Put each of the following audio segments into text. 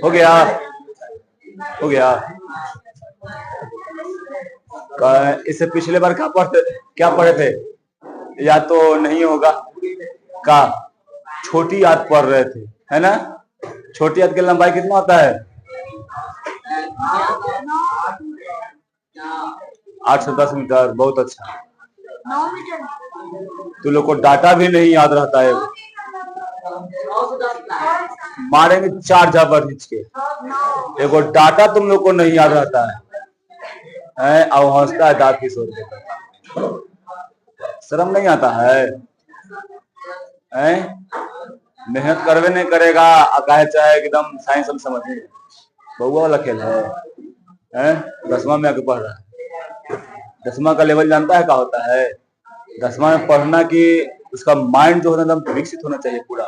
हो गया, हो गया। इससे पिछले बार क्या पढ़े थे? या तो नहीं होगा का छोटी याद पढ़ रहे थे, है ना? छोटी याद की लंबाई कितना होता है? 8 से 10 मीटर। बहुत अच्छा। तू लोग को डाटा भी नहीं याद रहता है। मारेंगे 4 झापड़ खींच के। एगो डाटा तुम लोग को नहीं याद रहता है और हंसता है दांत की सोच के। शर्म नहीं आता है? मेहनत करवे नहीं करेगा, कहे चाहे एकदम साइंस हम समझे। बउआ वाला खेल है। 10वां में आके पढ़ रहा है। 10वां का लेवल जानता है क्या होता है? 10वां में पढ़ना कि उसका माइंड जो होना एकदम विकसित होना चाहिए पूरा,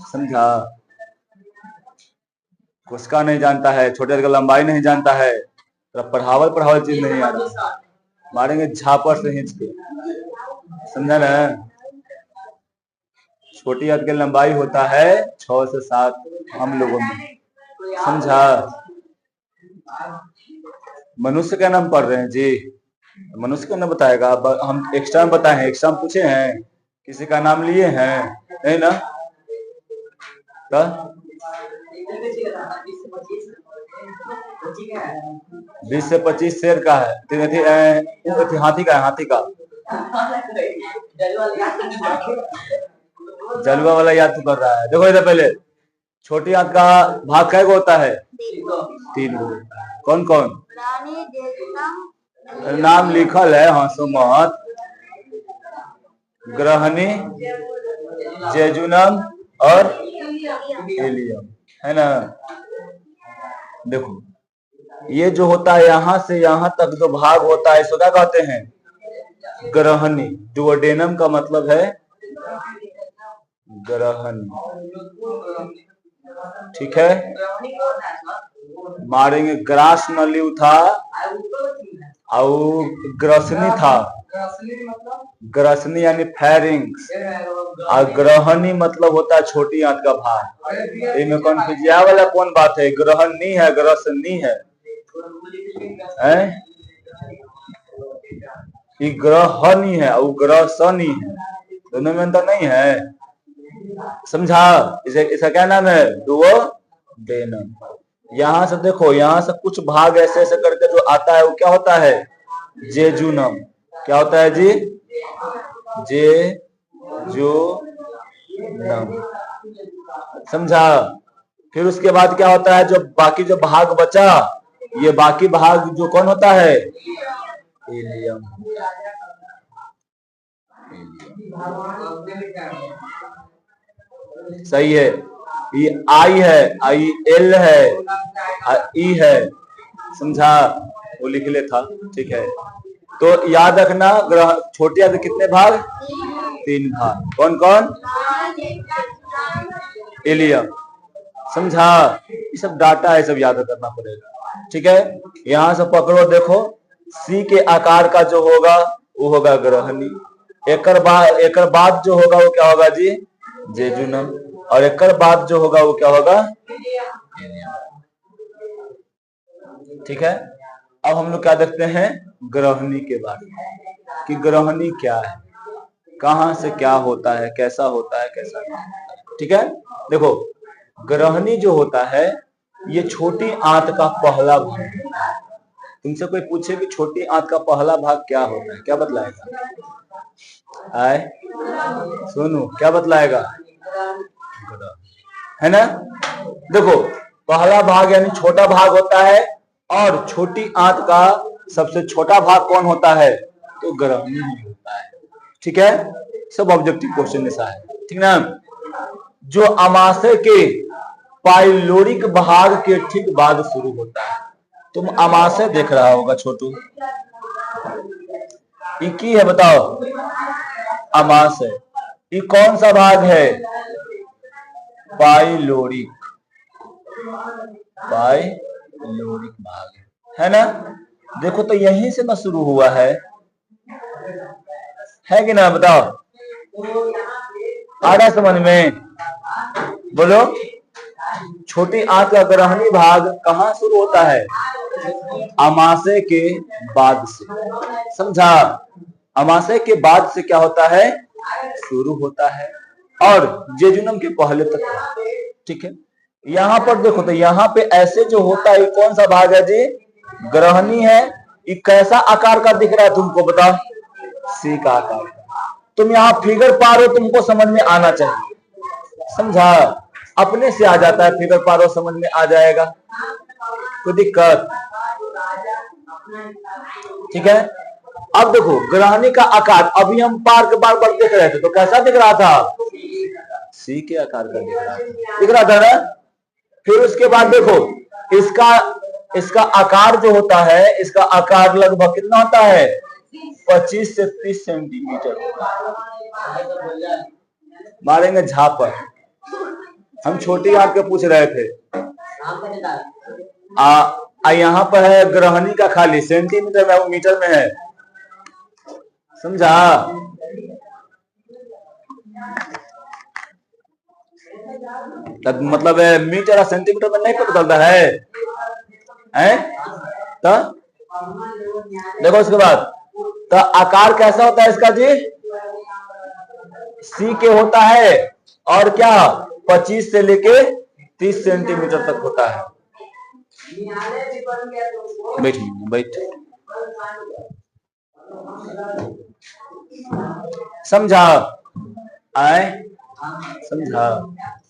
समझा? उसका नहीं जानता है, छोटे का लंबाई नहीं जानता है, तो पढ़ावल चीज नहीं आ रहा। मारेंगे झापड़ से खींच के, समझा ना? छोटी याद की लंबाई होता है 6 से 7 हम लोगों में, समझा? मनुष्य का नाम पढ़ रहे हैं जी, मनुष्य का नाम बताएगा। हम एक्स्ट्रा में बताए हैं, एक्स्ट्रा में पूछे हैं, किसी का नाम लिए हैं? नहीं ना? तो 20 से 25 शेर का है, हाथी का है, हाथी का। जलवा वाला याद तो कर रहा है। देखो इधर पहले, छोटी याद का भाग कै गो होता है? 3 गो। कौन कौन? नाम लिखल है, हंसो मत। ग्रहणी, जेजुनम और हीलियम, है ना? देखो ये जो होता है यहां से यहां तक जो भाग होता है, इसको क्या कहते हैं? ग्रहणी। डुओडेनम का मतलब है ग्रहणी, ठीक है? मारेंगे ग्रास नलिव था और ग्रसनी था। ग्रसनी यानी फेरिंग्स, और ग्रहणी मतलब होता है छोटी आंत का भाग। इनमें कन्फ्यूजिया वाला कौन बात है? ग्रहणी है, ग्रसनी है? ये ग्रहणी है और ग्रसनी है, दोनों में अंतर नहीं है, समझा? इसका क्या नाम है? डुओडेनम। यहां से देखो, यहां से कुछ भाग ऐसे ऐसे करके जो आता है वो क्या होता है? जेजुनम। क्या होता है जी? जेजुनम, समझा? फिर उसके बाद क्या होता है? जो बाकी जो भाग बचा, ये बाकी भाग जो कौन होता है? हीलियम। सही है। ये आई है, आई एल है, ई है, समझा? वो लिख ले था, ठीक है? तो याद रखना, छोटी याद कितने भाग? 3 भाग। कौन कौन? हीलियम, समझा? ये सब डाटा है, सब याद करना पड़ेगा, ठीक है? यहां से पकड़ो, देखो सी के आकार का जो होगा वो होगा ग्रहणी। एकर बाद जो होगा वो क्या होगा जी? जेजुनम। और एकर बाद जो होगा वो क्या होगा? ठीक है? अब हम लोग क्या देखते हैं? ग्रहणी के बारे में, कि ग्रहणी क्या है, कहां से क्या होता है, कैसा होता है, कैसा नहीं होता है, ठीक है? देखो ग्रहणी जो होता है ये छोटी आंत का पहला भाग। तुमसे कोई पूछे कि छोटी आंत का पहला भाग क्या होता है, क्या बतलाएगा? आए सुनो, क्या बतलाएगा? है ना? देखो पहला भाग यानी छोटा भाग होता है, और छोटी आंत का सबसे छोटा भाग कौन होता है? तो ग्रहणी होता है, ठीक है? सब ऑब्जेक्टिव क्वेश्चन ऐसा है, ठीक ना? जो अमाशय के पाइलोरिक भाग के ठीक बाद शुरू होता है। तुम अमाशय देख रहा होगा छोटू, ये की है बताओ? अमाशय। ये कौन सा भाग है? पाइलोरिक, पाइलोरिक भाग है ना? देखो तो यहीं से ना शुरू हुआ है कि ना? बताओ, आ रहा समझ में? बोलो। छोटी आंत का ग्रहणी भाग कहाँ शुरू होता है? अमाशय के बाद से। समझा? अमाशय के बाद से क्या होता है? शुरू होता है और जेजुनम के पहले तक। ठीक है, यहाँ पर देखो तो यहाँ पे ऐसे जो होता है कौन सा भाग है जी? ग्रहणी है। ये कैसा आकार का दिख रहा है तुमको बताओ? सी का आकार। तुम यहाँ फिगर पा रहे हो, तुमको समझ में आना चाहिए। समझा? अपने से आ जाता है, फिगर पा रहे हो, समझ में आ जाएगा, कोई दिक्कत? ठीक है, अब देखो ग्रहणी का आकार, अभी हम पार्क बार बार देख रहे थे तो कैसा दिख रहा था? सी के आकार का दिख रहा था ना। फिर उसके बाद देखो इसका आकार जो होता है, इसका आकार लगभग कितना होता है? 25 से 30 सेंटीमीटर। मारेंगे झापर। हम छोटी आंख के पूछ रहे थे। यहाँ पर है ग्रहणी का खाली सेंटीमीटर में, वो मीटर में है। समझा? मतलब मीटर और सेंटीमीटर में नहीं पता चलता है? तो देखो उसके बाद तो आकार कैसा होता है इसका जी? सी के होता है और क्या 25 से लेके 30 सेंटीमीटर तक होता है। बैठ। समझा? समझा?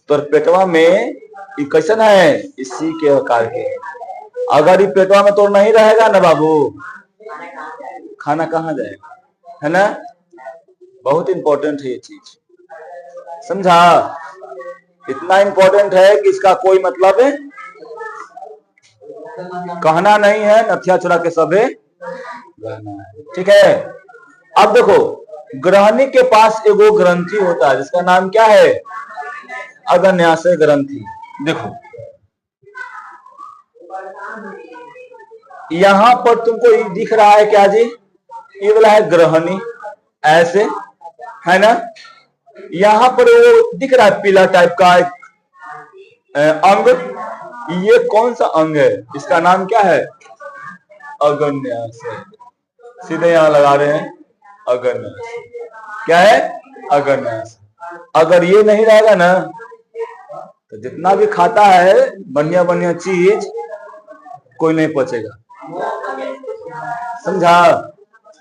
तो पेटवा में कैसन है? इसी के आकार के। अगर ये पेटवा में तो नहीं रहेगा ना बाबू, खाना कहाँ जाएगा? है ना? बहुत इंपॉर्टेंट है ये चीज। समझा? इतना इंपॉर्टेंट है कि इसका कोई मतलब है कहना नहीं है, नथिया चुरा के सबे रहना है। ठीक है, अब देखो ग्रहणी के पास एगो ग्रंथि होता है जिसका नाम क्या है? अग्न्याशय ग्रंथि। देखो यहां पर तुमको दिख रहा है क्या जी? ये वाला है ग्रहणी, ऐसे है ना। यहां पर वो दिख रहा है पीला टाइप का एक अंग। ये कौन सा अंग है? इसका नाम क्या है? अग्न्याशय। सीधे यहां लगा रहे हैं अग्न्याशय। क्या है? अग्न्याशय। अगर ये नहीं रहेगा ना तो जितना भी खाता है बढ़िया बढ़िया चीज कोई नहीं पचेगा। समझा?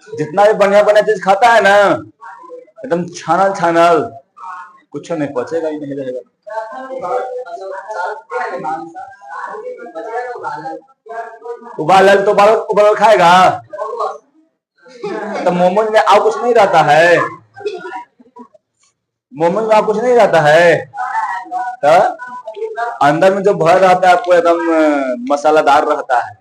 जितना भी बढ़िया बढ़िया चीज खाता है ना एकदम छानल छानल, कुछ नहीं पचेगा ही नहीं रहेगा। उबाल तो उबाल खाएगा तो मोमोज में और कुछ नहीं रहता है? मोमोज में और कुछ नहीं रहता है तो अंदर में जो भर रहता है आपको एकदम मसालादार रहता है?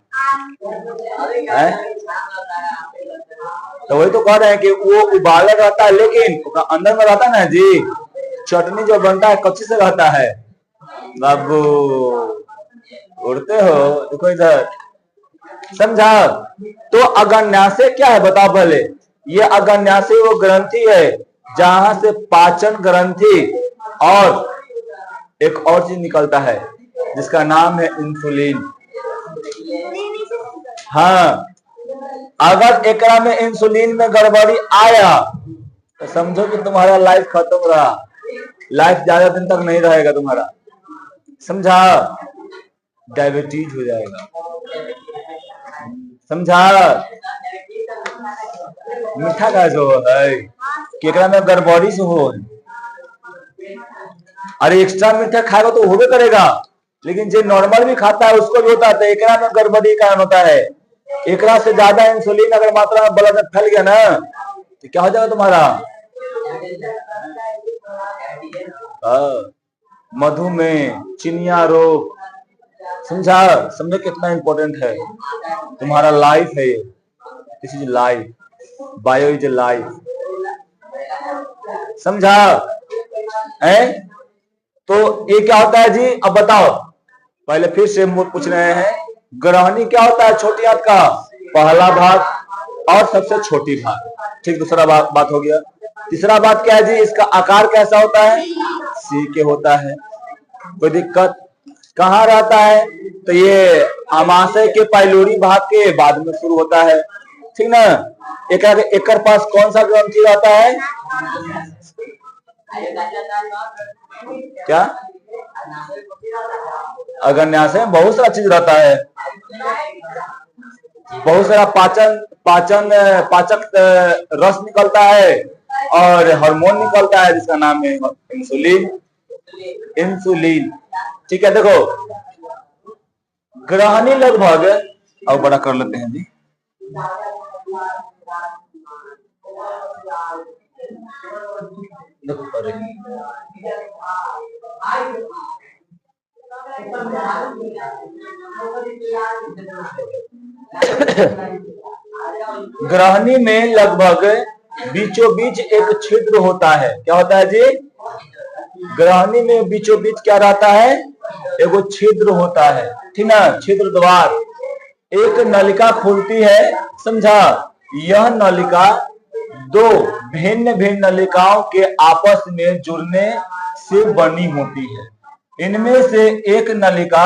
तो वही तो कह रहे हैं कि वो उबाला रहता है लेकिन अंदर में रहता ना जी, चटनी जो बनता है कच्ची से रहता है। बाबू उड़ते हो, देखो इधर। समझा? तो अग्न्याशय क्या है बताओ पहले? ये अग्न्याशय वो ग्रंथि है जहां से पाचन ग्रंथि और एक और चीज निकलता है जिसका नाम है इंसुलिन। हाँ, अगर एकरा में इंसुलिन में गड़बड़ी आया तो समझो कि तुम्हारा लाइफ खत्म रहा, लाइफ ज्यादा दिन तक नहीं रहेगा तुम्हारा। समझा? डायबिटीज हो जाएगा। समझा? मीठा का जो है केकरा में गड़बड़ी से हो, अरे एक्स्ट्रा मीठा खाएगा तो होबे करेगा, लेकिन जो नॉर्मल भी खाता है उसको भी होता है। तो एकरा में गड़बड़ी कारण होता है। एकरा से ज्यादा इंसुलिन अगर मात्रा में ब्लड में फैल गया ना तो क्या हो जाएगा तुम्हारा? मधुमेह, चिनिया रोग। समझा? समझो कितना इंपॉर्टेंट है तुम्हारा लाइफ है ये। This is life, bio is life. समझा? तो ये क्या होता है जी? अब बताओ, पहले फिर से पूछ रहे हैं, ग्रहणी क्या होता है? छोटी आंत का पहला भाग और सबसे छोटी भाग। ठीक, दूसरा बात हो गया। तीसरा बात क्या है जी? इसका आकार कैसा होता है? सी के होता है। कोई दिक्कत? कहाँ रहता है? तो ये आमाशय के पाइलोरी भाग के बाद में शुरू होता है, ठीक ना। एक पास कौन सा ग्रंथि रहता है? क्या? अग्न्याशय में बहुत सारा चीज रहता है, बहुत सारा पाचक रस निकलता है और हार्मोन निकलता है जिसका नाम है इंसुलिन। ठीक है, देखो ग्रहणी लगभग, अब बड़ा कर लेते हैं जी, ग्रहणी में लगभग बीचों बीच एक छिद्र होता है। क्या होता है जी? ग्रहणी में बीचों बीच क्या रहता है? एगो छिद्र होता है, ठीक ना, छिद्र द्वार। एक नलिका खुलती है, समझा। यह नलिका दो भिन्न भिन्न नलिकाओं के आपस में जुड़ने से बनी होती है। इनमें से एक नलिका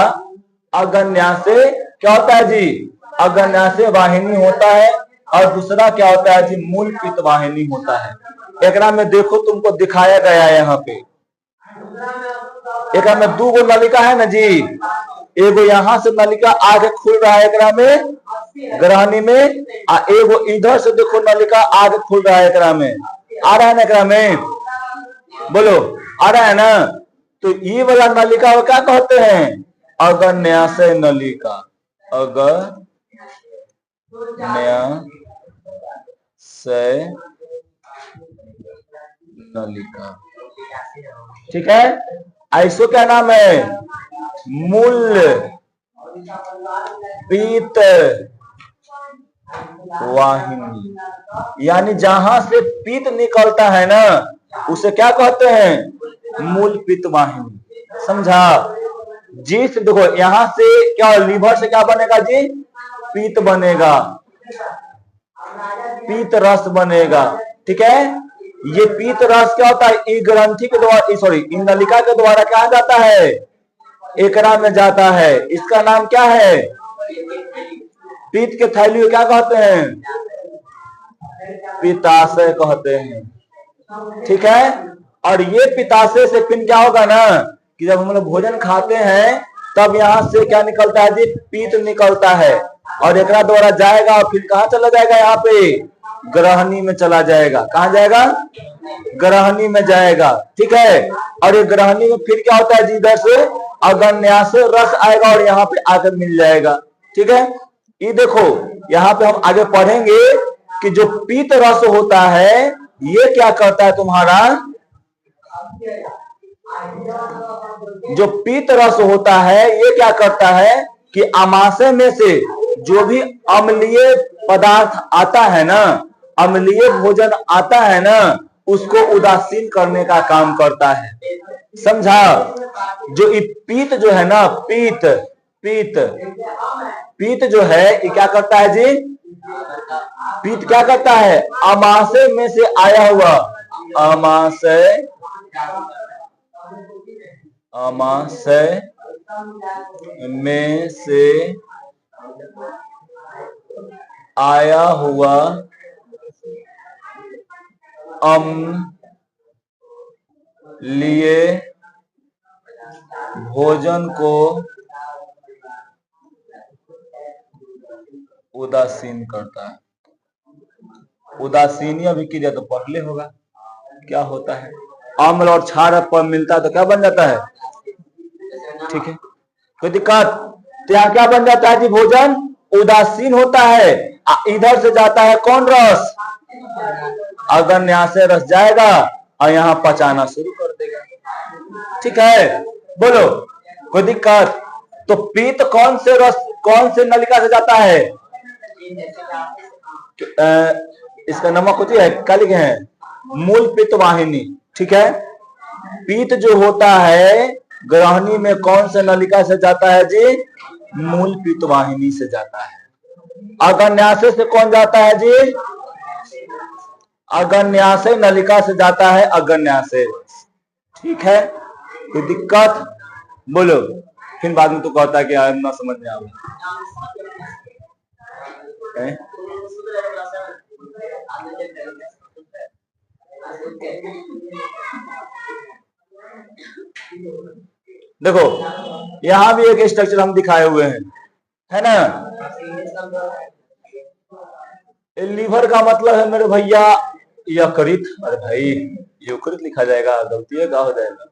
अग्न्याशय क्या होता है जी? अग्न्याशय वाहिनी होता है, और दूसरा क्या होता है जी? मूल पित्त वाहिनी होता है। एकरा में देखो, तुमको दिखाया गया है यहाँ पे, एकरा में दो गो नलिका है ना जी। एगो यहाँ से नलिका आगे खुल रहा है एकरा में ग्रहणी में, आ एगो इधर से देखो नलिका आगे खुल रहा है एकरा में। आ रहा है ना एकरा में? बोलो, आ रहा है ना? तो ये वाला नलिका वो क्या कहते हैं? अग्न्याशय नलिका। अग्न्याशय नलिका, ठीक है। ऐसो क्या नाम है? मूल पित्त वाहिनी। यानी जहां से पित्त निकलता है ना, उसे क्या कहते हैं? मूल पित्त वाहिनी, समझा। जिस देखो यहां से क्या, लीवर से क्या बनेगा जी? पित्त बनेगा, पित्त रस बनेगा, ठीक है। ये पित्त रस क्या होता है? इस ग्रंथि के द्वारा, सॉरी, इन नलिका के द्वारा क्या जाता है? एकरा में जाता है। इसका नाम क्या है? पित्त के थैली क्या कहते हैं? पित्ताशय कहते हैं, ठीक है। और ये पित्ताशय से फिर क्या होगा ना, कि जब हम लोग भोजन खाते हैं तब यहाँ से क्या निकलता है जी? पित्त निकलता है, और एकरा द्वारा जाएगा और फिर कहाँ चला जाएगा? यहाँ पे ग्रहणी में चला जाएगा। कहाँ जाएगा? ग्रहणी में जाएगा, ठीक है। और ये ग्रहणी में फिर क्या होता है जी? इधर से अग्न्याशय रस आएगा और यहाँ पे आकर मिल जाएगा, ठीक है। ये देखो यहाँ पे हम आगे पढ़ेंगे कि जो पित्त रस होता है ये क्या करता है तुम्हारा? जो पित्त रस होता है ये क्या करता है कि आमाशय में से जो भी अम्लीय पदार्थ आता है ना, अम्लीय भोजन आता है ना, उसको उदासीन करने का काम करता है, समझा। जो पित्त जो है ना, पित्त जो है ये क्या करता है जी? पित्त क्या करता है? आमाशय में से आया हुआ, आमाशय में से आया हुआ अम्लीय भोजन को उदासीन करता है। उदासीन अभी की जाए तो पढ़ले होगा क्या होता है। अम्ल और क्षार पर मिलता है तो क्या बन जाता है? ठीक है, कोई दिक्कत? तो यहाँ क्या बन जाता है जी? भोजन उदासीन होता है। इधर से जाता है कौन रस? अग्न्याशय रस जाएगा और यहाँ पचाना शुरू कर देगा, ठीक है। बोलो, कोई दिक्कत? तो पित्त कौन से रस, कौन से नलिका से जाता है? इसका नमक होती है, क्या लिखे हैं? मूल पित्त वाहिनी, ठीक है। पित्त जो होता है ग्रहणी में कौन से नलिका से जाता है जी? मूल पित्त वाहिनी से जाता है। अग्न्याशय से कौन जाता है जी? अग्न्याशय नलिका से जाता है अग्न्याशय, ठीक है। कोई दिक्कत? बोलो, फिर बाद में तो कहता है कि यार ना समझ में आवे। देखो यहाँ भी एक स्ट्रक्चर हम दिखाए हुए हैं, है ना। लीवर का मतलब है मेरे भैया यकृत। अरे भाई यकृत लिखा जाएगा, गलती है, क्या हो जाएगा।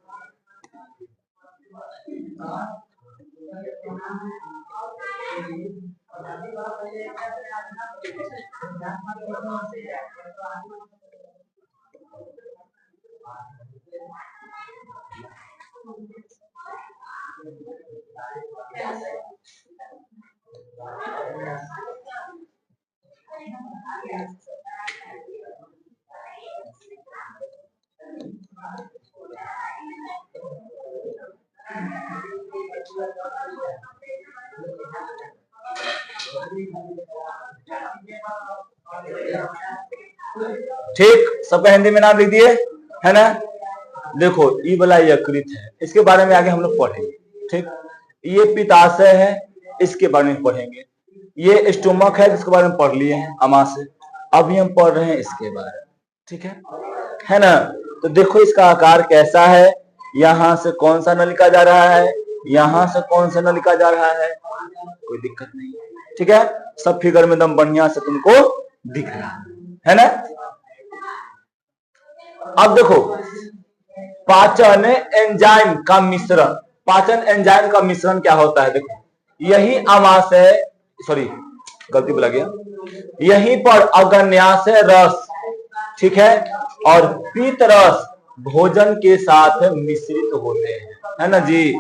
ठीक, सबका हिंदी में नाम लिख दिए, है ना। देखो ये वाला यकृत है, इसके बारे में आगे हम लोग पढ़ेंगे। ठीक, ये पित्ताशय है, इसके बारे में पढ़ेंगे। ये स्टोमक है, जिसके बारे में पढ़ लिए हैं आमाशय। अभी हम पढ़ रहे हैं इसके बारे में, ठीक है ना। तो देखो इसका आकार कैसा है, यहाँ से कौन सा नलिका जा रहा है, यहाँ से कौन सा नलिका जा रहा है, कोई दिक्कत नहीं, ठीक है। सब फिगर में एकदम बढ़िया से तुमको दिख रहा है ना। अब देखो पाचन एंजाइम का मिश्रण, पाचन एंजाइम का मिश्रण क्या होता है, देखो यही आमाशय, सॉरी गलती बोला गया, यहीं पर अग्न्याशय रस, ठीक है, और पीत रस भोजन के साथ मिश्रित होते हैं, है ना जी।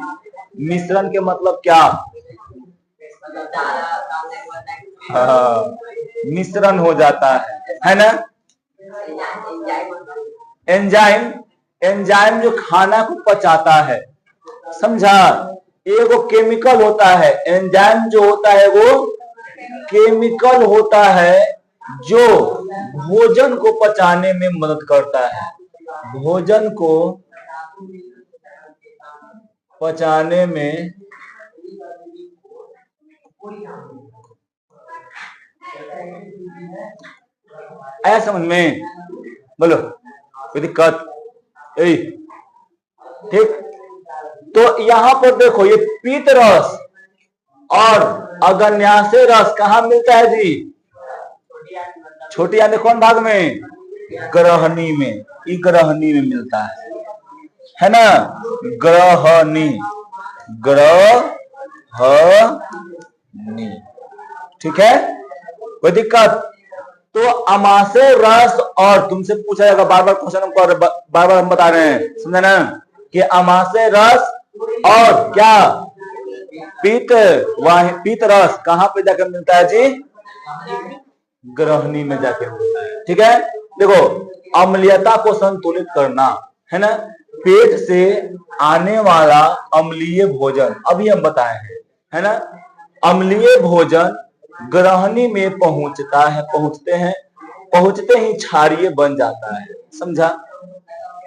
मिश्रण के मतलब क्या, हाँ, मिश्रण हो जाता है ना। एंजाइम, एंजाइम जो खाना को पचाता है, समझा। एक वो केमिकल होता है, एंजाइम जो होता है वो केमिकल होता है जो भोजन को पचाने में मदद करता है, भोजन को पचाने में आया समझ में, बोलो कोई दिक्कत, ठीक। तो यहां पर देखो ये पीत रस और अग्न्याशय रस कहां मिलता है जी, छोटी आंत कौन भाग में, ग्रहणी में, ई ग्रहणी में मिलता है ना। ग्रहणी, ग्रहणी, ठीक है, कोई दिक्कत। तो आमाशय रस, और तुमसे पूछा जाएगा बार बार क्वेश्चन, बार बार हम बता रहे हैं, समझा ना, कि आमाशय रस और क्या पीत, वह पीत रस कहां पे जाकर मिलता है जी, ग्रहणी में जाके मिलता है, ठीक है। देखो अम्लीयता को संतुलित करना, है ना, पेट से आने वाला अम्लीय भोजन, अभी हम बताए हैं, है ना। अम्लीय भोजन ग्रहणी में पहुंचता है, पहुंचते ही क्षारीय बन जाता है, समझा।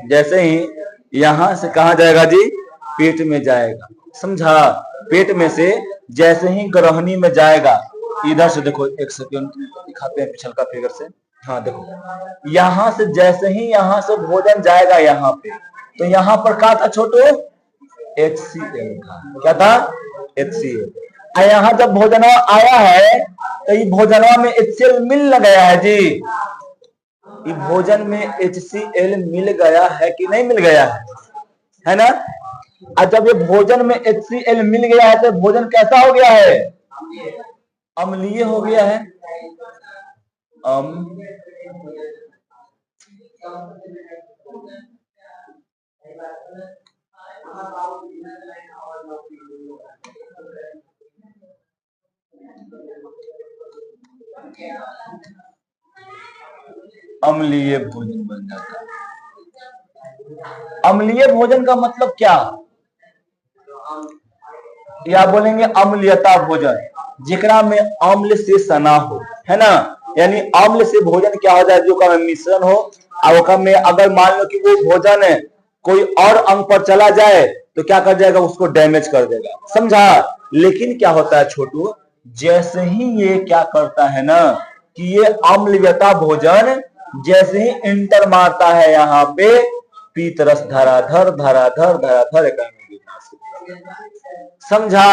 जैसे ही यहां से कहा जाएगा जी, पेट में जाएगा, समझा। पेट में से जैसे ही ग्रहणी में जाएगा, इधर से देखो, एक सेकंड दिखाते हैं पिछल का फिगर से, हाँ देखो यहां से जैसे ही यहां से भोजन जाएगा यहाँ पे, तो यहाँ पर क्या था छोटो, HCl था, क्या था, HCl। यहाँ जब भोजन आया है तो ये भोजनवा में HCl मिल गया है जी, ये भोजन में HCl मिल गया है कि नहीं मिल गया है ना। और जब ये भोजन में HCl मिल गया है तो भोजन कैसा हो गया है, अम्लीय हो गया है, अम्लीय भोजन बन जाता है। अम्लीय भोजन का मतलब क्या, या बोलेंगे अम्लीयता भोजन, जिकरा में अम्ल से सना हो, है ना। यानी अम्ल से भोजन क्या हो जाए, जो का मिश्रण हो, और में अगर मान लो कि वो भोजन है कोई और अंग पर चला जाए तो क्या कर जाएगा, उसको डैमेज कर देगा, समझा। लेकिन क्या होता है छोटू, जैसे ही ये क्या करता है ना कि ये अम्लयता भोजन जैसे ही इंटर मारता है यहाँ पे पीत रस धराधर धराधर धराधर एक समझा।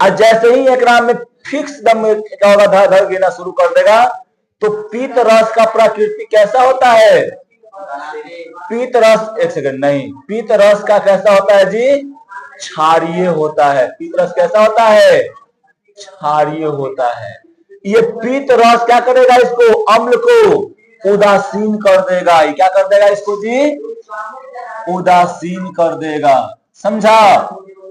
और जैसे ही एक में फिक्स दम क्या होगा, धराधर गिरना शुरू कर देगा। तो पीत रस का प्रकृति कैसा होता है, पीत रस, एक सेकंड नहीं, पीत रस का कैसा होता है जी, क्षारीय होता है। पीत रस कैसा होता है, क्षारीय होता है। ये पीत रस क्या करेगा, इसको अम्ल को उदासीन कर देगा। ये क्या कर देगा इसको जी, उदासीन कर देगा, समझा।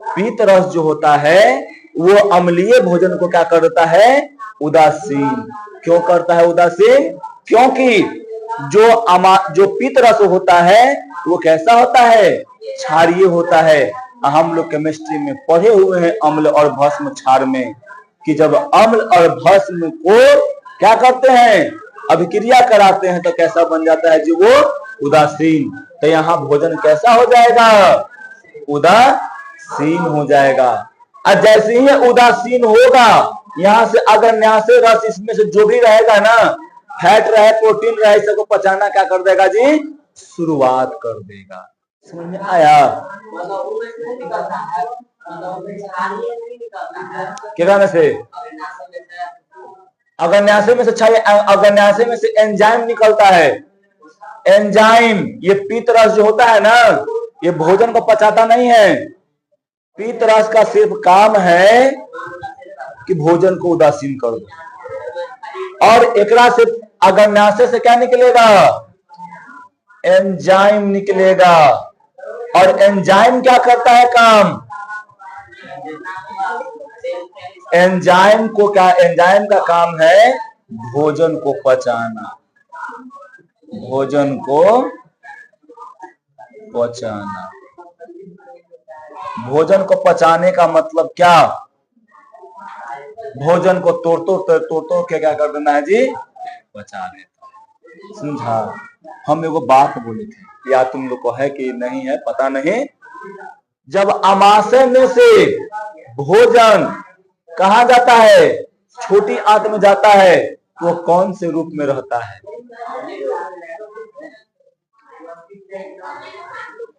पीत रस जो होता है वो अम्लीय भोजन को क्या कर देता है, उदासीन। क्यों करता है उदासीन, क्योंकि जो पीत रस होता है वो कैसा होता है, क्षारीय होता है। हम लोग केमिस्ट्री में पढ़े हुए हैं अम्ल और भस्म क्षार में, कि जब अम्ल और भस्म को क्या करते हैं, अभिक्रिया कराते हैं तो कैसा बन जाता है जी, वो उदासीन। तो यहाँ भोजन कैसा हो जाएगा, उदासीन हो जाएगा। और जैसे ही उदासीन होगा, यहाँ से अगर न्यासे रस इसमें से जो भी रहेगा ना, फैट रहे प्रोटीन रहे, सबको पचाना क्या कर देगा जी, शुरुआत कर देगा। समझ में आया, क्या में से, अगर न्यासे में से अगर न्यासे में से एंजाइम निकलता है, एंजाइम, ये पीत रस जो होता है ना, ये भोजन को पचाता नहीं है। पीत रस का सिर्फ काम है कि भोजन को उदासीन कर दो। और एकरा से अगर न्यासे से क्या निकलेगा, एंजाइम निकलेगा। और एंजाइम क्या करता है काम, एंजाइम को क्या, एंजाइम का काम है भोजन को पचाना, भोजन को पचाना। भोजन को पचाने का मतलब क्या, भोजन को तोड़ के क्या कर देना है जी, पचा देता। समझा। हम एगो बात बोले थे, या तुम लोग को है कि नहीं है पता नहीं, जब अमाशय में से भोजन कहा जाता है, छोटी आंत में जाता है, तो वो कौन से रूप में रहता है,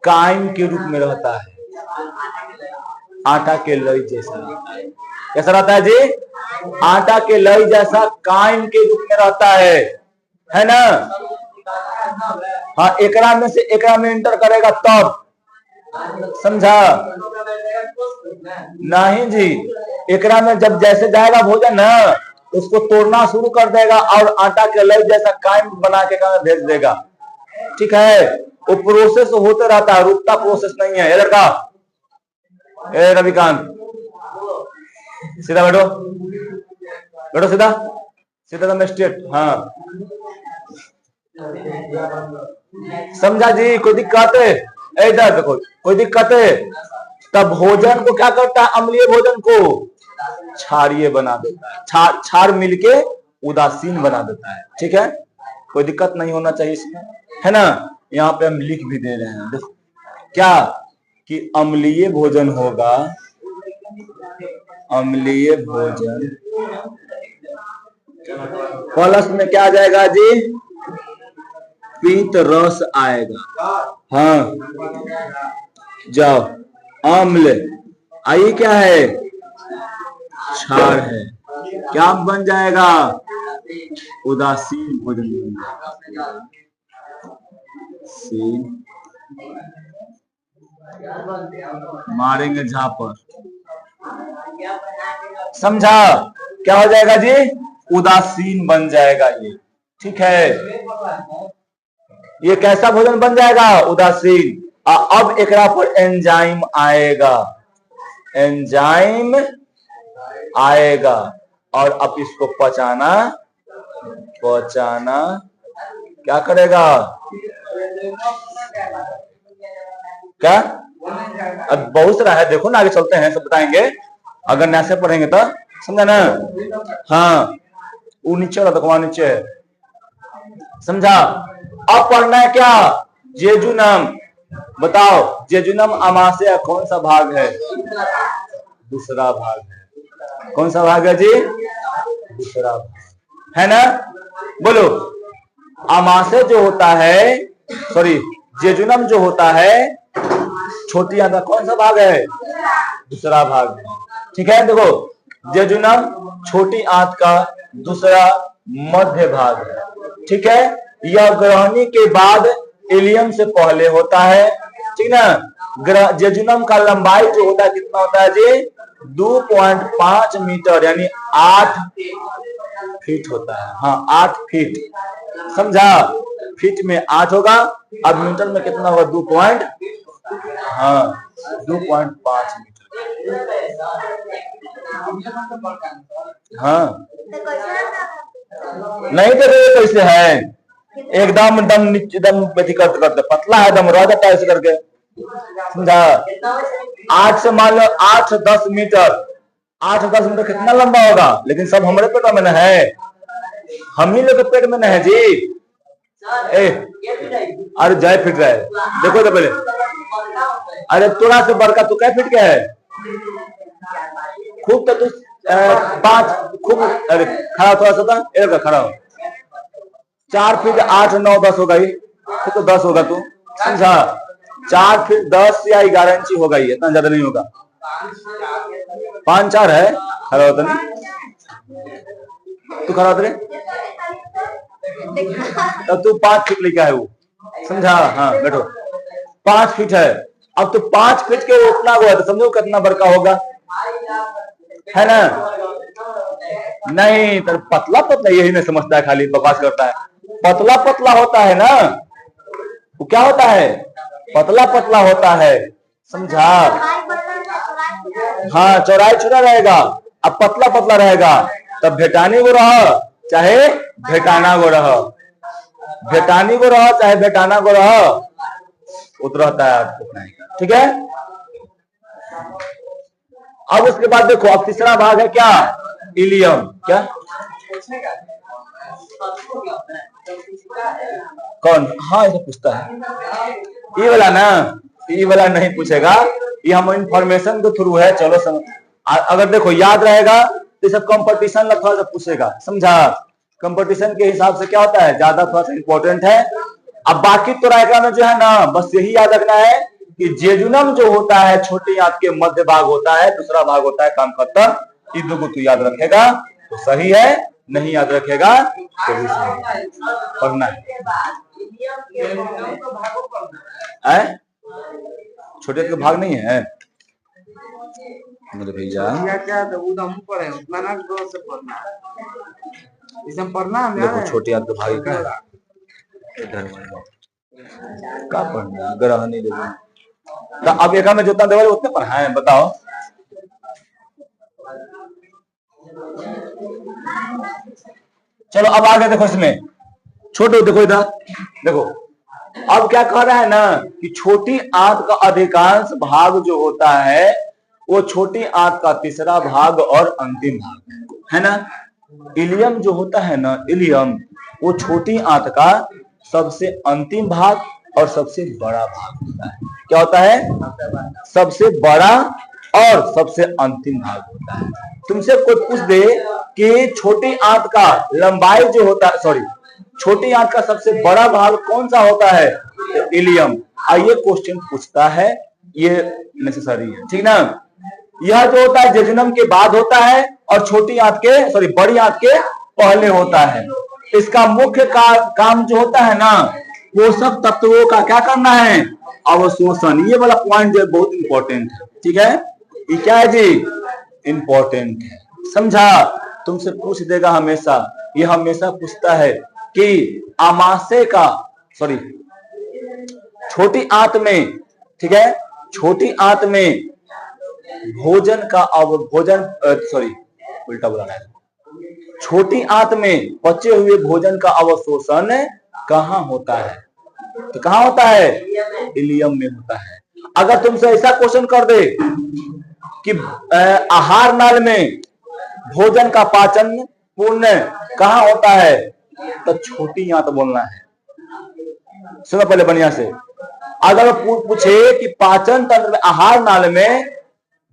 काइम के रूप में रहता है, आटा के लई जैसा रहता है। कैसा रहता है जी, आटा के लई जैसा काइम के रूप में रहता है ना। हाँ, एकरा में से एकरा में इंटर करेगा तब, समझा। नहीं जी, एकरा में जब जैसे जाएगा भोजन ना, उसको तोड़ना शुरू कर देगा और आटा के लई जैसा काइम बना के भेज देगा, ठीक है। वो प्रोसेस होते रहता है, रुकता प्रोसेस नहीं है। इधर का ए रविकांत, सीधा बैठो, बैठो सीधा, सीधा दम स्ट्रेट, हाँ समझा जी। कोई दिक्कत है, इधर देखो, कोई दिक्कत है। तब भोजन को क्या करता है, अम्लीय भोजन को क्षारीय बना देता है, क्षार मिलके उदासीन बना देता है, ठीक है। कोई दिक्कत नहीं होना चाहिए इसमें, है ना। यहाँ पे हम लिख भी दे रहे हैं, देखो क्या, कि अम्लीय भोजन होगा, अम्लीय भोजन प्लस में क्या आ जाएगा जी, पीत रस आएगा। हाँ जाओ, अम्ल आई क्या है, क्षार है, क्या बन जाएगा, उदासीन भोजन बन जाएगा। मारेंगे झापर, समझा। क्या हो जाएगा जी, उदासीन बन जाएगा ये, ठीक है। ये कैसा भोजन बन जाएगा, उदासीन। अब एकरा पर एंजाइम आएगा, एंजाइम आएगा और अब इसको पचाना क्या करेगा, क्या, अब बहुत सारा है, देखो ना आगे चलते हैं सब बताएंगे, अगर न्यासे पढ़ेंगे तो, समझा ना। हाँ, वो नीचे वाला देखो, नीचे है, समझा। अब पढ़ना है क्या, जेजू नाम, बताओ जेजुनम अमाशय कौन सा भाग है? दूसरा भाग है। कौन सा भाग है जी? दूसरा भाग है ना। बोलो अमाशय जो होता है, सॉरी जेजुनम जो होता है छोटी आंत का कौन सा भाग है? दूसरा भाग है। ठीक है, देखो जेजुनम छोटी आंत का दूसरा मध्य भाग है। ठीक है, यह ग्रहणी के बाद इलियम से पहले होता है। ठीक ना। जेजुनम का लंबाई जो होता है कितना होता है जी? 2.5 मीटर यानी 8 फीट होता है। हाँ 8 फीट, समझा। फीट में 8 होगा, अब मीटर में कितना होगा? 2.5 मीटर। हाँ नहीं तो कैसे है? एकदम दम एकदम करते करते पतला है, दम रह जाता है ऐसे करके, समझा। 8 से मान लो 8-10 मीटर, 8-10 मीटर कितना लंबा होगा? लेकिन सब हमारे पेट में न है, हम ही लोग के पेट में न है जी। अरे जय फिट रहा है, देखो तो पहले। अरे थोड़ा से बड़का तो क्या फिट क्या है? खूब तो 5 खूब। अरे खड़ा थोड़ा सा था, एक खड़ा हो। 4 फीट 8, 9, 10 होगा ही तो 10 होगा तू, समझा। 4 फीट 10 या 11 इंची होगा ही, इतना ज्यादा नहीं होगा। 5-4 है, खड़ा होता नहीं। तू खड़ा होता नहीं तब तू 5 फीट लिखा है वो, समझा। हाँ बैठो, 5 फीट है। अब तो 5 फीट के उतना हुआ तो समझो कितना बड़का होगा, है ना। नहीं तो पतला पतला यही नहीं समझता है, खाली बकवास करता है। पतला पतला होता है ना, वो क्या होता है? पतला पतला होता है, समझा। हाँ चौड़ाई छोटा रहेगा, अब पतला पतला रहेगा। तब भेटानी को रह चाहे भेटाना को रह, भेटानी को रह चाहे भेटाना को रह, उतरता है आपको। ठीक है, अब उसके बाद देखो, अब तीसरा भाग है क्या? इलियम। क्या कौन? हाँ ये पूछता है, ये वाला ना, ये वाला नहीं पूछेगा, ये हम इंफॉर्मेशन के थ्रू है। चलो समझ, अगर देखो याद रहेगा तो सब कंपटीशन लग थोड़ा सा पूछेगा, समझा। कंपटीशन के हिसाब से क्या होता है, ज्यादा थोड़ा सा इंपॉर्टेंट है। अब बाकी तो रायका में जो है ना, बस यही याद रखना है कि जेजुनम जो होता है छोटी आंत के मध्य भाग होता है, दूसरा भाग होता है, काम खत्म। इन दो को तू याद रखेगा तो सही है, नहीं याद रखेगा तो भी सही। पढ़ना है, छोटे के भाग नहीं है मेरे भैया। क्या ऊपर है उतना ना जोर से पढ़ना है, इसमें पढ़ना है। छोटी आंत का भाग का क्या पढ़ना, ग्रहणी देखो। तो अब एक में जितना देवल उतने पढ़ाए, बताओ। चलो अब आगे देखो, इसमें छोटो देखो, इधर देखो। अब क्या कह रहा है ना कि छोटी आंत का अधिकांश भाग जो होता है वो छोटी आंत का तीसरा भाग और अंतिम भाग है ना। इलियम जो होता है ना, इलियम वो छोटी आंत का सबसे अंतिम भाग और सबसे बड़ा भाग होता है। क्या होता है? सबसे बड़ा और सबसे अंतिम भाग होता है। तुमसे कोई पूछ दे कि छोटी आंत का लंबाई जो होता है, सॉरी छोटी आंत का सबसे बड़ा भाग कौन सा होता है? तो इलियम। ये क्वेश्चन पूछता है, ये नेसेसरी है, ठीक ना। यह जो होता है जेजुनम के बाद होता है और छोटी आंत के, सॉरी बड़ी आंत के पहले होता है। इसका मुख्य काम जो होता है ना, पोषक तत्वों का क्या करना है? अवशोषण। ये वाला पॉइंट जो बहुत इंपॉर्टेंट है, ठीक है। ये क्या है जी? इंपॉर्टेंट है, समझा। तुमसे पूछ देगा हमेशा, ये हमेशा पूछता है कि आमाशय का, सॉरी छोटी आंत में, ठीक है, छोटी आंत में भोजन का भोजन, सॉरी उल्टा बोला है, छोटी आंत में पचे हुए भोजन का अवशोषण कहाँ होता है? तो कहाँ होता है? इलियम में होता है। अगर तुमसे ऐसा क्वेश्चन कर दे कि आहार नाल में भोजन का पाचन पूर्ण कहाँ होता है, तो छोटी आंत बोलना है। सुनो पहले बढ़िया से, अगर पूछे कि पाचन तंत्र में, आहार नाल में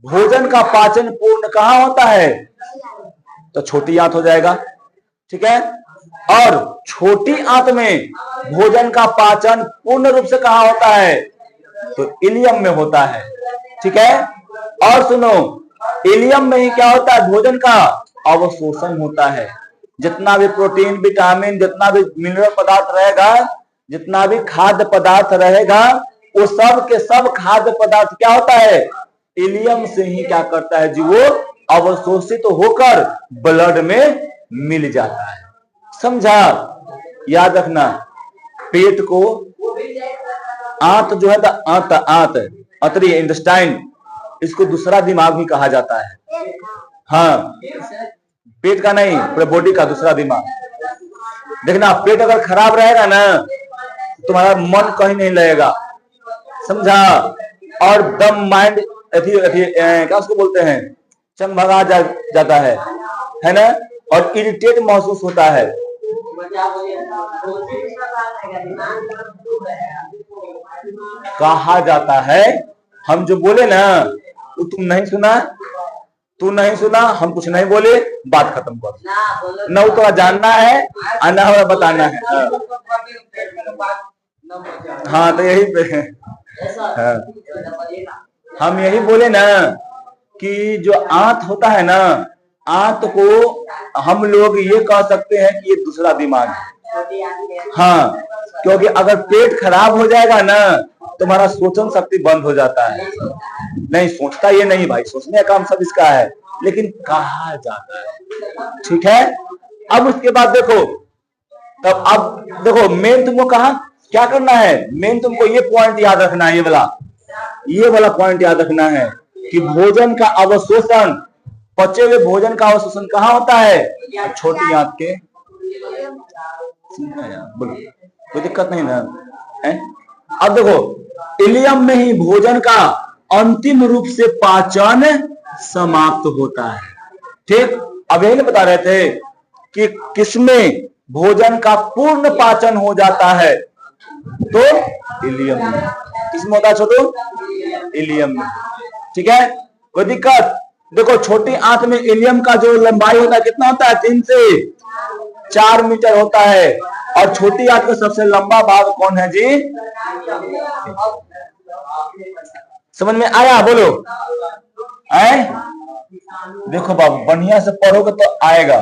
भोजन का पाचन पूर्ण कहाँ होता है, तो छोटी आंत हो जाएगा। ठीक है, और छोटी आंत में भोजन का पाचन पूर्ण रूप से कहाँ होता है, तो इलियम में होता है। ठीक है, और सुनो, इलियम में ही क्या होता है, भोजन का अवशोषण होता है। जितना भी प्रोटीन, विटामिन, जितना भी मिनरल पदार्थ रहेगा, जितना भी खाद्य पदार्थ रहेगा, वो सब के सब खाद्य पदार्थ क्या होता है, इलियम से ही क्या करता है जी, वो अवशोषित होकर ब्लड में मिल जाता है। समझा? याद रखना, पेट को आंत जो है, आंत अतरी, इंटेस्टाइन, इसको दूसरा दिमाग भी कहा जाता है। हाँ, पेट का नहीं, पूरे बॉडी का दूसरा दिमाग। देखना, पेट अगर खराब रहेगा ना, तुम्हारा मन कहीं नहीं लगेगा। समझा? और दम, माइंड क्या उसको बोलते हैं, चंगभगा जाता है ना, और इरिटेट महसूस होता है। कहा जाता है, हम जो बोले ना, वो तुम नहीं सुना, तू नहीं सुना, हम कुछ नहीं बोले, बात खत्म कर। न तो जानना है और न हमें बताना है। हाँ, तो यही पे हाँ, हम यही बोले ना कि जो आंत होता है ना, आंत को हम लोग ये कह सकते हैं कि ये दूसरा दिमाग है। हाँ, क्योंकि अगर पेट खराब हो जाएगा ना, तुम्हारा सोचन शक्ति बंद हो जाता है। नहीं सोचता ये नहीं भाई, सोचने का काम सब इसका है, लेकिन कहा जाता है। ठीक है, अब उसके बाद देखो, तब अब देखो, मेन तुमको कहा क्या करना है, मेन तुमको ये पॉइंट याद रखना है, ये वाला पॉइंट याद रखना है कि भोजन का अवशोषण, पचे हुए भोजन का अवशोषण कहाँ होता है, छोटी आंत के। बोलो, कोई दिक्कत नहीं ना है? अब देखो, इलियम में ही भोजन का अंतिम रूप से पाचन समाप्त होता है। ठीक, अब यही बता रहे थे कि किसमें भोजन का पूर्ण पाचन हो जाता है, तो इलियम में। किसमें होता है छोटू, इलियम में। ठीक है, कोई दिक्कत? देखो, छोटी आंत में इलियम का जो लंबाई होता है कितना होता है, 3 से 4 मीटर होता है। और छोटी आंत का सबसे लंबा भाग कौन है जी, समझ में आया? बोलो, आए? देखो बाबू, बढ़िया से पढ़ोगे तो आएगा,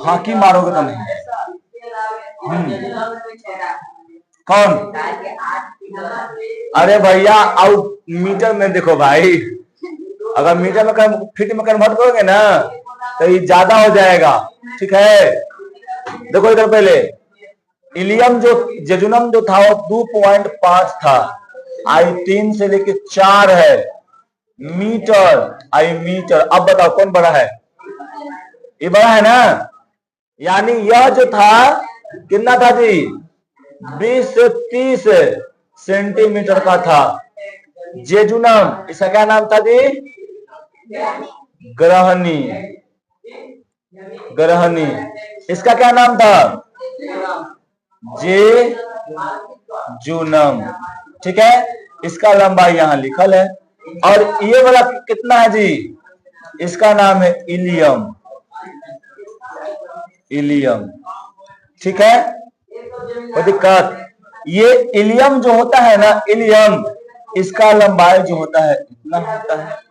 फांकी मारोगे तो नहीं। कौन? अरे भैया, आओ मीटर में देखो भाई, अगर मीटर में फीट में कन्वर्ट करोगे ना, तो ये ज्यादा हो जाएगा। ठीक है, देखो इधर पहले, इलियम जो जेजुनम जो था वो 2.5 था, आई 3 से लेके 4 है मीटर, आई मीटर। अब बताओ कौन बड़ा है, ये बड़ा है ना, यानी यह जो था कितना था जी, 20 से 30 सेंटीमीटर का था जेजुनम। इसका क्या नाम था जी, ग्रहणी, ग्रहणी। इसका क्या नाम था, जेजुनम। ठीक है, इसका लंबाई यहां लिखल है। और ये वाला कितना है जी, इसका नाम है इलियम, इलियम। ठीक है, कोई दिक्कत? ये इलियम जो होता है ना, इलियम, इसका लंबाई जो होता है इतना होता है।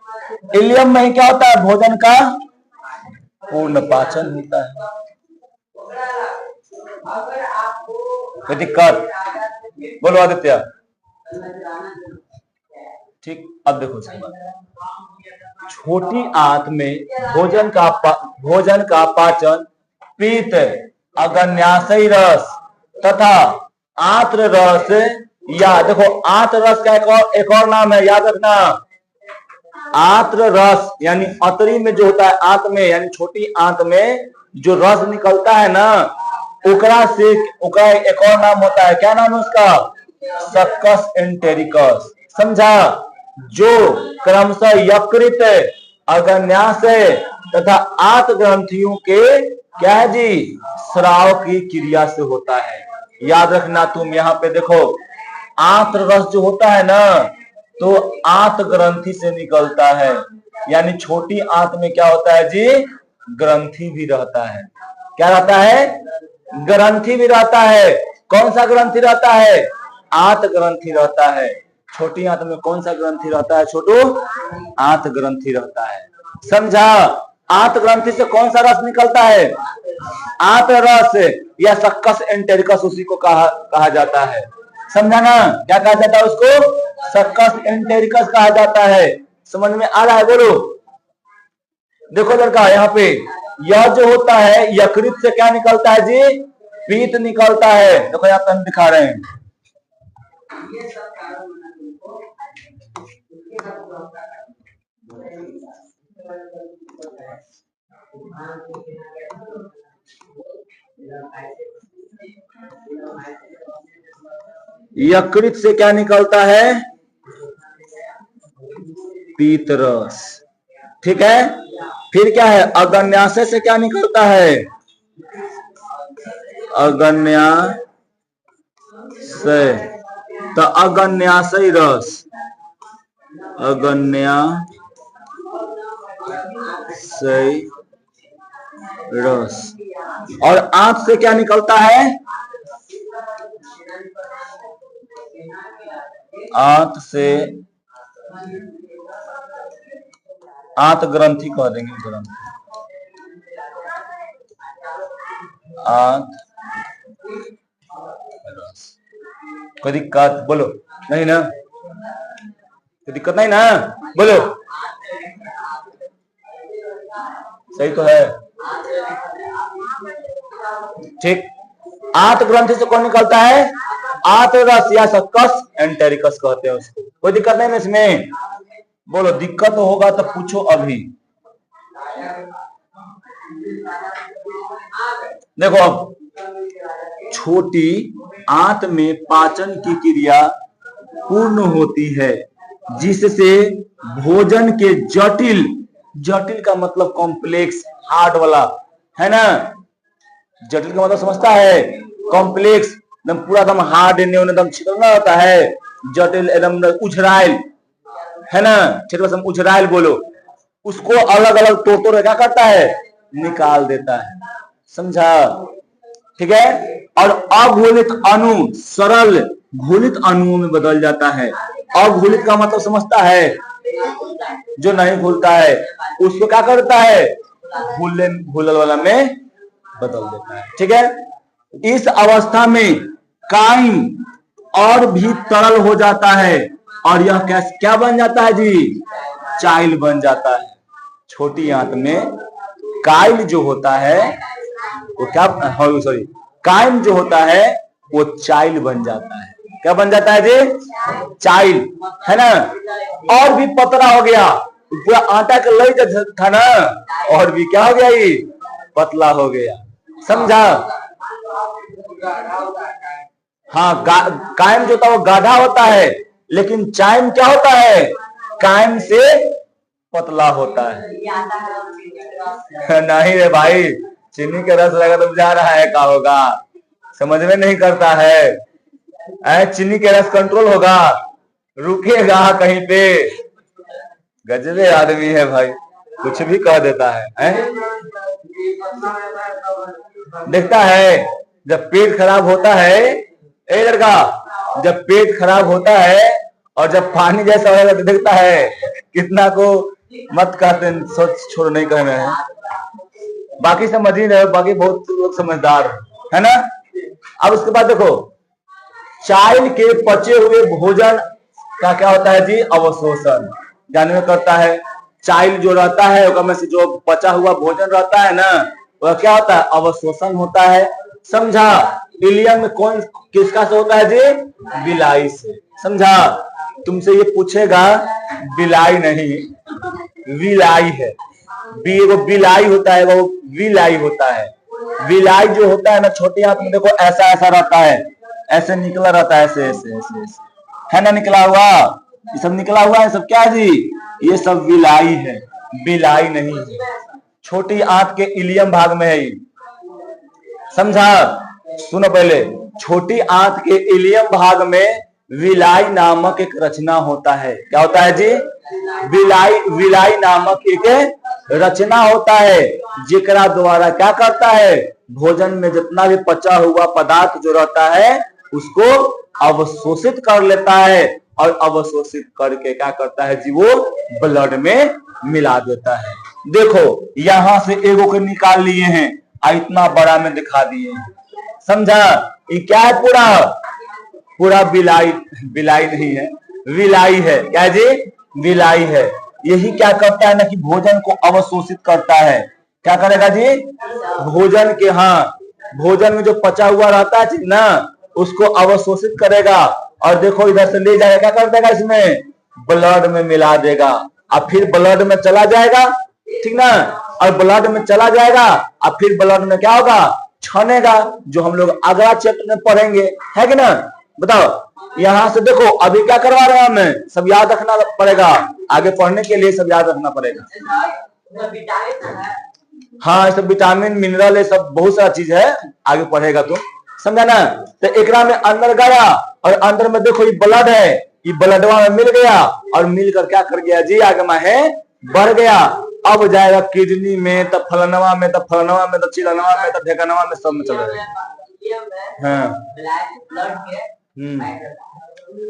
इलियम में ही क्या होता है, भोजन का पूर्ण पाचन होता है। कोई दिक्कत? बोलो आदित्य। ठीक, अब देखो, छोटी आंत में भोजन का पाचन पीत, अग्न्याशयी रस तथा आंत्र रस, या देखो आंत्र रस का एक और नाम है, याद रखना। आंत्र रस यानी अतरी में जो होता है, आंत में यानी छोटी आंत में जो रस निकलता है ना, ओकरा एक और नाम होता है। क्या नाम है उसका, सक्कस एंटेरिकस। समझा? जो क्रमशः यकृत, अग्न्याशय तथा आंत ग्रंथियों के क्या है जी, स्राव की क्रिया से होता है। याद रखना, तुम यहाँ पे देखो, आंत्र रस जो होता है ना, तो आंत ग्रंथि से निकलता है। यानी छोटी आंत में क्या होता है जी? ग्रंथि भी रहता है। क्या रहता है? ग्रंथि भी रहता है। कौन सा ग्रंथि रहता है? आंत ग्रंथि रहता है। छोटी आंत में कौन सा ग्रंथि रहता है छोटू? आंत ग्रंथि रहता है। समझा? आंत ग्रंथि से कौन सा रस निकलता है? आंत रस या सक्कस एंटेरिकस उसी को कहा जाता है। समझा ना? क्या कहा जाता है उसको? सक्कस एंटेरिकस कहा जाता है। समझ में आ रहा है? बोलो। देखो लड़का, यहाँ पे यह जो होता है यकृत से क्या निकलता है जी? पीत निकलता है। देखो यहाँ पे हम दिखा रहे हैं। यकृत से क्या निकलता है? पीत रस। ठीक है। फिर क्या है? अगन्याशय से क्या निकलता है? अगन्याशय। तो अगन्याशय रस, अगन्याशय रस। और आंत से क्या निकलता है? आंत से आंत ग्रंथि कह देंगे। ग्रंथि, आंत रस। कोई दिक्कत? बोलो। नहीं ना? कोई दिक्कत नहीं ना? बोलो। सही तो है। ठीक। आंत ग्रंथि से कौन निकलता है? आंत रस या सक्कस एंटेरिकस कहते हैं उसको। कोई दिक्कत नहीं ना इसमें? बोलो। दिक्कत होगा तो पूछो अभी। देखो, अब छोटी आंत में पाचन की क्रिया पूर्ण होती है, जिससे भोजन के जटिल, जटिल का मतलब कॉम्प्लेक्स, हार्ड वाला है ना? जटिल का मतलब समझता है? कॉम्प्लेक्स, एकदम पूरा एकदम हार्ड, एकदम छिलना होता है। जटिल एकदम उछराइल, है ना? क्षेत्र में उछराइल बोलो। उसको अलग अलग तोड़ क्या करता है? निकाल देता है। समझा? ठीक है। और अघोलित अणु सरल घोलित अणुओं में बदल जाता है। अघोलित का मतलब समझता है? जो नहीं घुलता है उसको क्या करता है? घुलने वाला में बदल देता है। ठीक है। इस अवस्था में काइम और भी तरल हो जाता है और यह क्या बन जाता है जी? चाइल बन जाता है। छोटी आंत में काइल जो होता है वो क्या, सॉरी, काइम जो होता है वो चाइल बन जाता है। क्या बन जाता है जी? चाइल, है ना? और भी पतला हो गया। पूरा आटा का लई जो था ना, और भी क्या हो गया? ये पतला हो गया। समझा? हाँ, कायम जो होता है वो गाढ़ा होता है, लेकिन चाइम क्या होता है? कायम से पतला होता है। नहीं रे भाई, चीनी के रस लगा तो जा रहा है, क्या होगा? समझ में नहीं करता है। चीनी के रस कंट्रोल होगा? रुकेगा कहीं पे? गजबे आदमी है भाई, कुछ भी कह देता है। देखता है जब पेट खराब होता है, ए लड़का, जब पेट खराब होता है और जब पानी जैसा होगा तो देखता है कितना को मत कहते, सोच छोड़ नहीं कहना है। बाकी समझ ही रहे, बाकी बहुत लोग समझदार है ना। अब उसके बाद देखो, चाइल के पचे हुए भोजन का क्या होता है जी? अवशोषण जानवर करता है। चाइल जो रहता है में से जो पचा हुआ भोजन रहता है ना, वह क्या होता है? अवशोषण होता है। समझा? इलियम में कौन किसका से होता है जी? बिलाई से। समझा? तुमसे ये पूछेगा, बिलाई नहीं, विलाई है। वो बिलाई होता है, वो विलाई होता है। विलाई जो होता है ना, छोटी आंत में देखो ऐसा ऐसा रहता है, ऐसे निकला रहता है, ऐसे ऐसे ऐसे, है ना? निकला हुआ, ये सब निकला हुआ है, सब क्या जी? ये सब विलाई है, बिलाई नहीं है। छोटी आंत के इलियम भाग में है ये। समझा? सुनो पहले, छोटी आंत के इलियम भाग में विलाई नामक एक रचना होता है। क्या होता है जी? विलाई नामक एक रचना होता है, जिकरा द्वारा क्या करता है, भोजन में जितना भी पचा हुआ पदार्थ जो रहता है उसको अवशोषित कर लेता है, और अवशोषित करके क्या करता है जी, वो ब्लड में मिला देता है। देखो यहां से एगो को निकाल लिए हैं, इतना बड़ा में दिखा दिए हैं, समझा? ये क्या है? पूरा बिलाई नहीं है, विलाई है। क्या जी? विलाई है। यही क्या करता है ना कि भोजन को अवशोषित करता है। क्या करेगा जी? भोजन के, हाँ, भोजन में जो पचा हुआ रहता है ना उसको अवशोषित करेगा, और देखो इधर से ले जाएगा, क्या कर देगा, इसमें ब्लड में मिला देगा, और फिर ब्लड में चला जाएगा, ठीक ना? और ब्लड में चला जाएगा और फिर ब्लड में क्या होगा, छनेगा, जो हम लोग अगला चैप्टर में पढ़ेंगे, है कि ना? बताओ यहां से देखो अभी क्या करवा रहे हैं, हमें सब याद रखना पड़ेगा, आगे पढ़ने के लिए सब याद रखना पड़ेगा। हाँ, सब विटामिन मिनरल ये सब बहुत सारा चीज है, आगे पढ़ेगा तो, समझा ना? तो एकरा में अंदर गया, और अंदर में देखो ये ब्लड है, ये ब्लडवा में मिल गया, और मिलकर क्या कर गया जी, आगे में है बढ़ गया। अब जाएगा किडनी में, तब फलनवा में, तब फलनवा में, तब चिलनवा में, तब ढेकनवा में, सब में चल रहा है।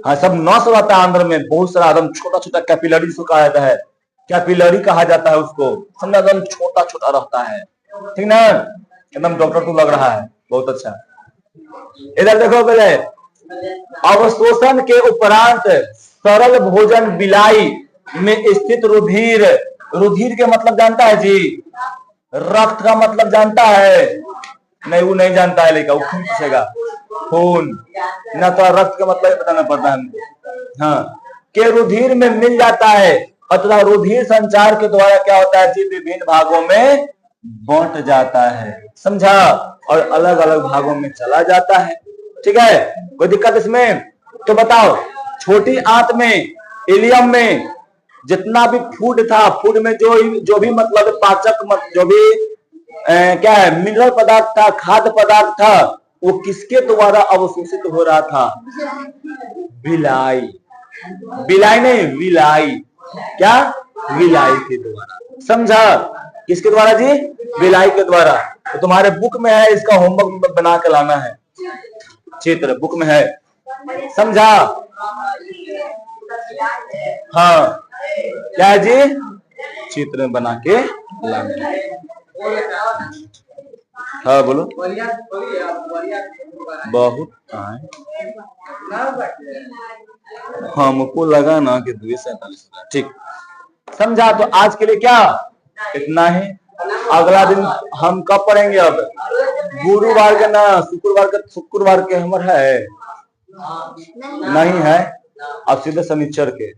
हाँ, सब नस रहता है अंदर में, बहुत सारा एकदम छोटा छोटा कैपिलरी को कहा जाता है, कैपिलरी कहा जाता है उसको, समझा? एकदम छोटा छोटा रहता है, ठीक ना? एकदम डॉक्टर तो लग रहा है, बहुत अच्छा। इधर देखो पहले, अवशोषण के उपरांत सरल भोजन बिलाई में स्थित रुधिर, रुधिर के मतलब जानता है जी? रक्त का मतलब जानता है? नहीं, वो नहीं जानता है, लेकिन वो खून पूछेगा, खून ना, तो रक्त का मतलब बताना पड़ता है हमको। हाँ, के रुधिर में मिल जाता है, अथवा रुधिर संचार के द्वारा क्या होता है जी, विभिन्न भागों में बंट जाता है, समझा? और अलग अलग भागों में चला जाता है, ठीक है? कोई दिक्कत इसमें? तो बताओ, छोटी आंत में, इलियम में जितना भी फूड था, फूड में जो भी मतलब पाचक, जो भी क्या है, मिनरल पदार्थ था, खाद्य पदार्थ था, वो किसके द्वारा अवशोषित हो रहा था? विलाई, बिलाई नहीं, विलाई। क्या? विलाई के द्वारा, समझा? किसके द्वारा जी? विलाई के द्वारा। तो तुम्हारे बुक में है, इसका होमवर्क बना के लाना है, चित्र बुक में है, समझा? हाँ, क्या है जी? चित्र में बना के लाना है। हाँ बोलो। बहुत हमको लगा ना कि 247, ठीक, समझा? तो आज के लिए क्या, इतना ही। अगला दिन हम कब पढ़ेंगे? अब गुरुवार के ना, शुक्रवार के हमर है नहीं है, अब सीधे शनिचर के।